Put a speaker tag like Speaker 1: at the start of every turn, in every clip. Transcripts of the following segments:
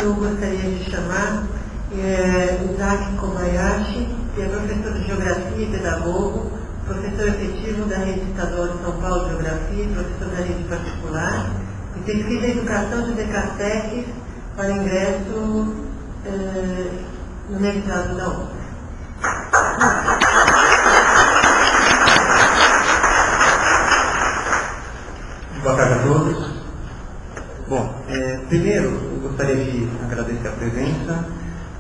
Speaker 1: eu gostaria de chamar Isaac Kobayashi, que é professor de Geografia e Pedagogo, professor efetivo da Rede Estadual de São Paulo de Geografia, professor da Rede Particular, e pesquisa Educação de Decatec para ingresso no mestrado da UFRGS.
Speaker 2: Boa tarde a todos. Bom, primeiro eu gostaria de agradecer a presença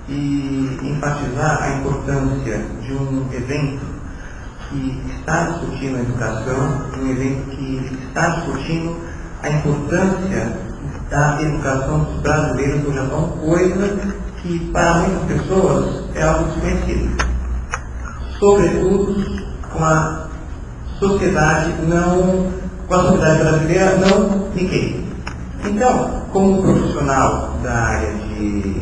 Speaker 2: e enfatizar a importância de um evento que está discutindo a educação, um evento que está discutindo a importância da educação dos brasileiros no Japão, coisa que para muitas pessoas é algo desconhecido, sobretudo com a sociedade brasileira não ninguém. Então, como profissional da área de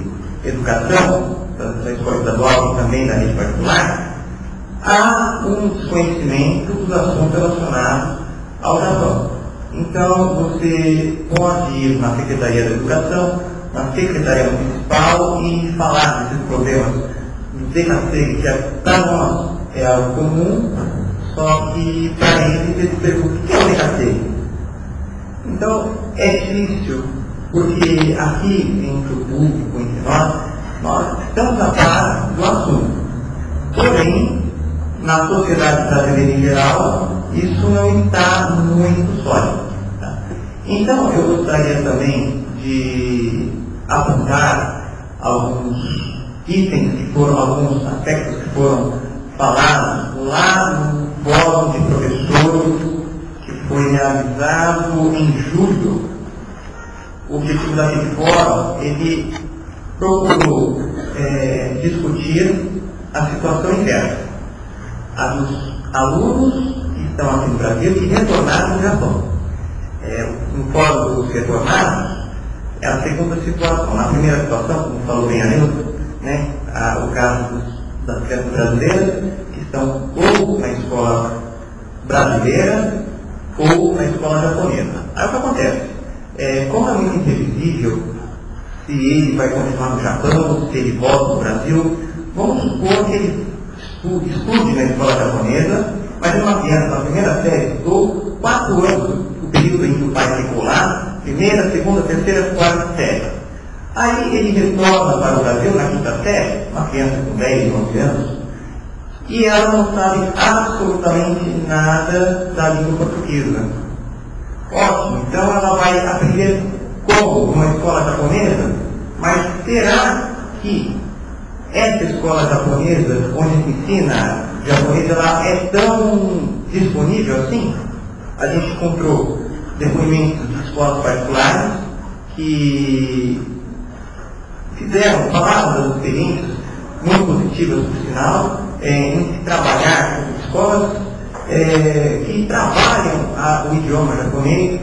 Speaker 2: educação, da escola estadual e também da rede particular, há um desconhecimento dos assuntos relacionados ao Japão. Então, você pode ir na Secretaria da Educação, na Secretaria Municipal e falar desses problemas do DKC, que para nós é algo comum, só que para eles perguntam o que é o DKC. Então, é difícil, porque aqui, entre o público, entre nós estamos a par do assunto. Porém, na sociedade brasileira em geral, isso não está muito sólido. Tá? Então, eu gostaria também de apontar alguns itens, alguns aspectos que foram falados lá no fórum de professores, que foi realizado em julho. O objetivo daquele fórum, ele procurou discutir a situação inversa, a dos alunos que estão aqui no Brasil e retornaram do Japão. No fórum dos retornados, é a segunda situação. Na primeira situação, como falou bem a Nilton, né, o caso das crianças brasileiras que estão ou na escola brasileira ou na escola japonesa. Aí o que acontece? Como é muito imprevisível se ele vai continuar no Japão, se ele volta no Brasil, vamos supor que ele estude na escola japonesa, mas é uma criança na primeira série, estudou 4 anos, o período em que o pai ficou lá, primeira, segunda, terceira, quarta série. Aí ele retorna para o Brasil na quinta série, uma criança com 10, 11 anos, e ela não sabe absolutamente nada da língua portuguesa. Ótimo, então ela vai aprender como uma escola japonesa, mas será que essa escola japonesa, onde se ensina japonês, ela é tão disponível assim? A gente encontrou depoimentos de escolas particulares que falaram das experiências muito positivas, por sinal, em se trabalhar com escolas que trabalham o idioma japonês,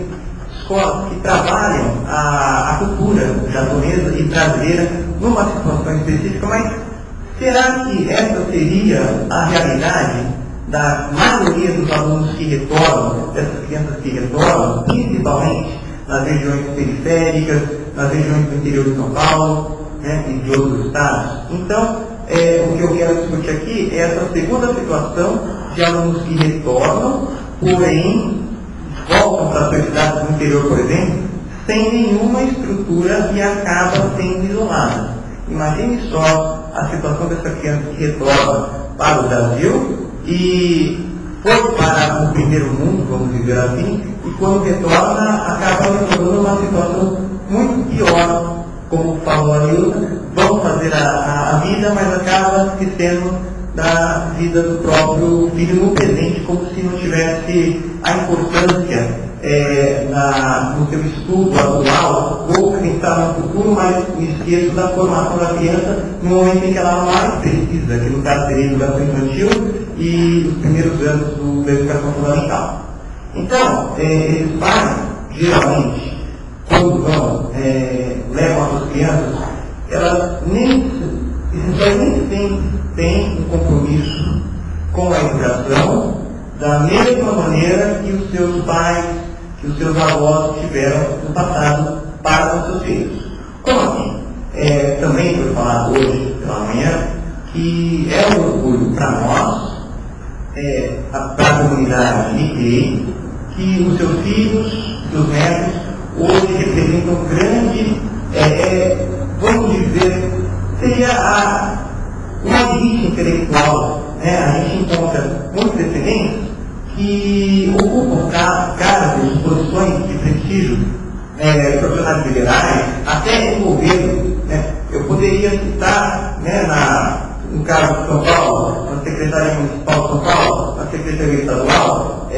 Speaker 2: escolas que trabalham a cultura japonesa e brasileira numa situação específica, mas será que essa seria a realidade da maioria dos alunos que retornam, dessas crianças que retornam, principalmente nas regiões periféricas, nas regiões do interior de São Paulo, né, e de outros estados? Então, o que eu quero discutir aqui é essa segunda situação de alunos que retornam, porém voltam para as cidades do interior, por exemplo, sem nenhuma estrutura e acaba sendo isolada. Imagine só a situação dessa criança que retorna para o Brasil e foi para o primeiro mundo, vamos dizer assim, e quando retorna, acaba retornando uma situação muito pior. Como falou a Nilton, vão fazer a vida, mas acaba esquecendo da vida do próprio filho no presente, como se não tivesse a importância no seu estudo atual, ou pensar no futuro, mas me esqueço da formação da criança no momento em que ela mais precisa, que no caso seria a educação infantil e os primeiros anos da educação fundamental. Então, eles pais, geralmente, quando levam as suas crianças, elas nem sempre têm um compromisso com a educação da mesma maneira que os seus pais, que os seus avós tiveram no passado para os seus filhos. Como assim? também foi falado hoje pela manhã, que é um orgulho para nós, para a comunidade IPEI, que os seus filhos, seus netos, hoje representam um grande, vamos dizer, seria uma elite intelectual. A gente encontra muitos descendentes que ocupam cargos, posições de prestígio, profissionais liberais, até em governo. Eu poderia citar, no caso de São Paulo, na Secretaria Municipal de São Paulo, na Secretaria Estadual,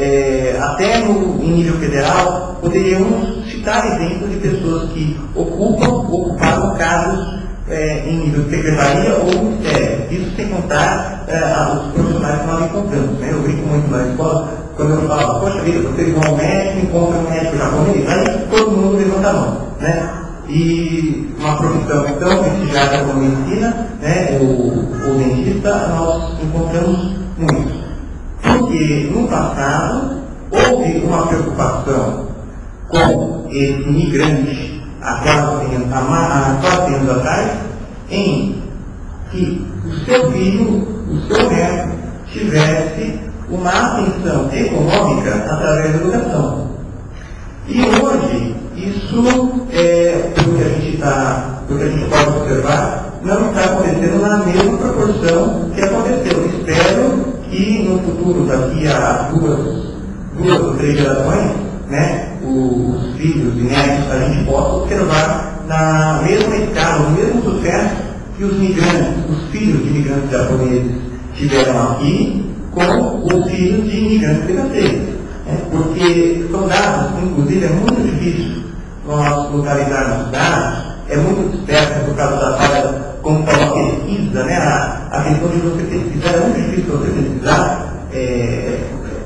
Speaker 2: até em nível federal, poderíamos citar exemplos de pessoas que ocuparam cargos em nível de secretaria ou ministério. Isso sem contar os profissionais que nós encontramos. Eu brinco muito na escola, quando eu falo, poxa vida, vocês vão ao médico, encontram um médico japonês, aí todo mundo levanta a mão. E uma profissão tão prestigiada como a medicina, o dentista, nós encontramos muito. Porque no passado houve uma preocupação com esse imigrante há quase 100 anos atrás, em que o seu filho, o seu neto, tivesse uma ascensão econômica através da educação. E hoje, isso, pelo que a gente pode observar, não está acontecendo na mesma proporção que aconteceu. Espero que no futuro, daqui a duas ou três gerações, os filhos e netos, a gente possa observar na mesma escala, no mesmo sucesso que os migrantes, os filhos de imigrantes japoneses tiveram aqui com os filhos de imigrantes brasileiros. Porque são dados, inclusive, é muito difícil nós localizarmos dados, é muito disperso por causa da falha, como falou a pesquisa, a questão de você pesquisar, é muito difícil você pesquisar, é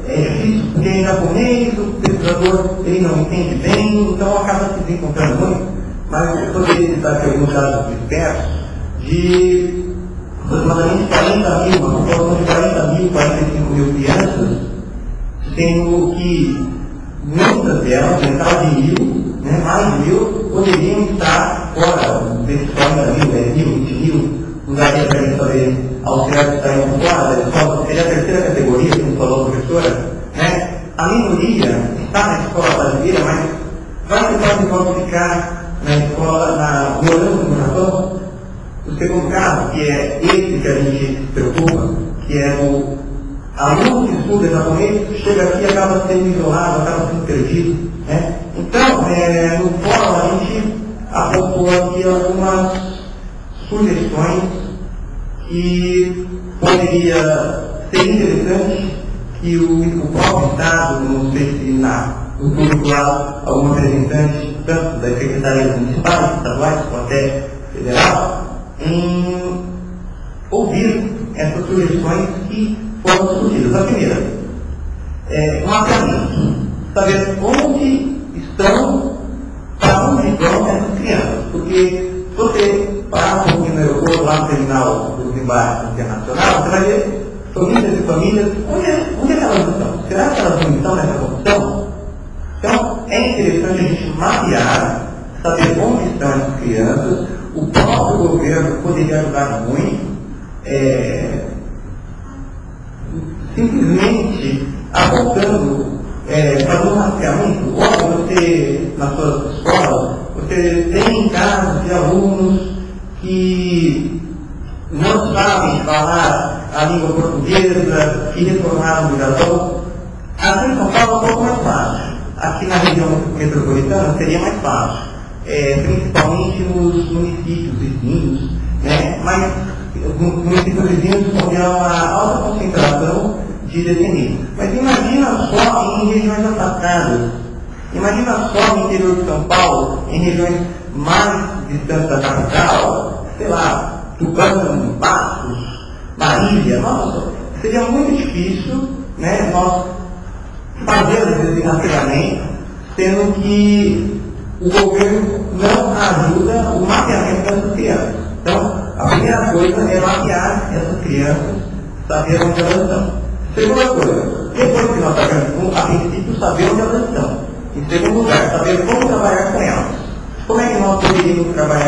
Speaker 2: difícil porque em japonês o pesquisador ele não entende bem, então acaba se desencontrando muito, mas eu poderia citar aqui alguns dados dispersos de aproximadamente 40 mil, uma população de 45 mil crianças, sendo que muitas delas, metade de mil, mais de 1.000, poderiam estar fora desses 40 mil, 10 mil, 20 mil, não daria para a gente saber ao certo que estariam fora da escola, seria a terceira categoria, como falou a professora. A minoria está na escola brasileira, mas vai tentar ficar na escola, morando no Japão. O segundo caso, que é esse que a gente se preocupa, que é o aluno que estuda japonês, chega aqui e acaba sendo isolado, acaba sendo perdido. Então, no fórum a gente apontou aqui algumas sugestões que poderia ser interessante que o próprio Estado, não sei se no curricular algum representante, tanto das secretarias municipais, estaduais, ou até federal, em ouvir essas sugestões que foram discutidas. A primeira, um mapeamento, saber onde estão, para onde vão essas crianças, porque se você parar um pouquinho no aeroporto, lá no terminal dos embarques internacional, você vai ver famílias e famílias, onde é que elas estão? Será que elas não estão nessa condição? Então, é interessante a gente mapear, saber onde estão essas crianças. O próprio governo poderia ajudar muito, simplesmente apontando, fazendo um rastreamento. Olha, você, nas suas escolas, você tem casos de alunos que não sabem falar a língua portuguesa, que retornaram do Japão. Aqui em São Paulo é um pouco mais fácil. Aqui na região metropolitana seria mais fácil, principalmente nos municípios vizinhos, mas nos municípios vizinhos onde há uma alta concentração de descendentes. Mas imagina só em regiões afastadas, imagina só no interior de São Paulo, em regiões mais distantes da capital, sei lá, Tucano, Passos, Marília. Nossa, seria muito difícil nós fazermos esse rastreamento, sendo que o governo não ajuda o mapeamento dessas crianças. Então, a primeira coisa é mapear essas crianças, saber onde elas estão. Segunda coisa, depois que nós sabemos, a princípio, saber onde elas estão. Em segundo lugar, saber como trabalhar com elas. Como é que nós poderíamos trabalhar